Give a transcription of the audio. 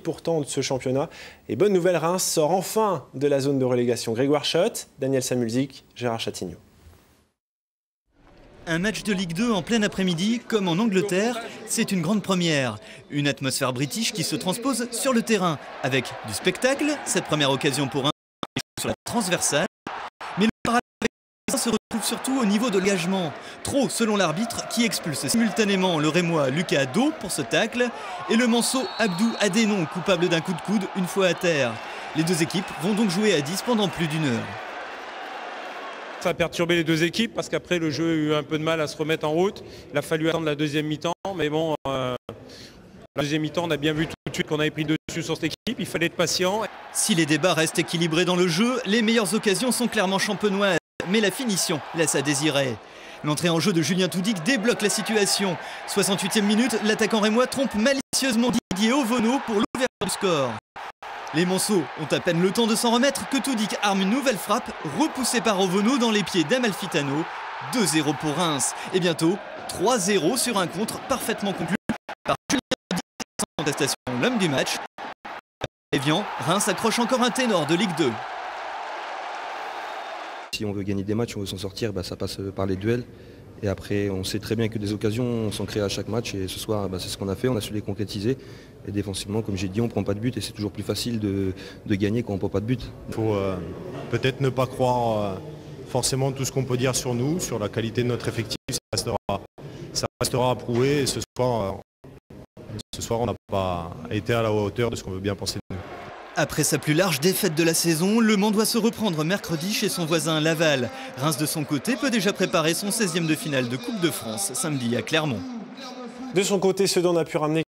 pourtant de ce championnat. Et bonne nouvelle, Reims sort enfin de la zone de relégation. Grégoire Schott, Daniel Samulzik, Gérard Chatigneau. Un match de Ligue 2 en plein après-midi, comme en Angleterre, c'est une grande première. Une atmosphère british qui se transpose sur le terrain, avec du spectacle, cette première occasion pour un sur la transversale. Mais le parallèle se retrouve surtout au niveau de l'engagement. Trop, selon l'arbitre, qui expulse simultanément le Rémois Lucas Do pour ce tacle et le Manceau Abdou Adénon, coupable d'un coup de coude une fois à terre. Les deux équipes vont donc jouer à 10 pendant plus d'une heure. Ça a perturbé les deux équipes parce qu'après le jeu a eu un peu de mal à se remettre en route. Il a fallu attendre la deuxième mi-temps, mais bon, la deuxième mi-temps, on a bien vu tout de suite qu'on avait pris dessus sur cette équipe. Il fallait être patient. Si les débats restent équilibrés dans le jeu, les meilleures occasions sont clairement champenoises, mais la finition laisse à désirer. L'entrée en jeu de Julien Toudic débloque la situation. 68e minute, l'attaquant rémois trompe malicieusement Didier Ovono pour l'ouverture du score. Les Monceaux ont à peine le temps de s'en remettre que Toudic arme une nouvelle frappe, repoussée par Ovono dans les pieds d'Amalfitano. 2-0 pour Reims. Et bientôt, 3-0 sur un contre parfaitement conclu par Julien Toudic, sans contestation, l'homme du match. Evian, Reims accroche encore un ténor de Ligue 2. Si on veut gagner des matchs, on veut s'en sortir, ça passe par les duels. Et après, on sait très bien que des occasions s'en créent à chaque match. Et ce soir, c'est ce qu'on a fait, on a su les concrétiser. Et défensivement, comme j'ai dit, on ne prend pas de but. Et c'est toujours plus facile de gagner quand on ne prend pas de but. Il faut peut-être ne pas croire forcément tout ce qu'on peut dire sur nous, sur la qualité de notre effectif. Ça restera à prouver. Et ce soir, on n'a pas été à la hauteur de ce qu'on veut bien penser de nous. Après sa plus large défaite de la saison, Le Mans doit se reprendre mercredi chez son voisin Laval. Reims de son côté peut déjà préparer son 16e de finale de Coupe de France samedi à Clermont. De son côté, Sedan a pu ramener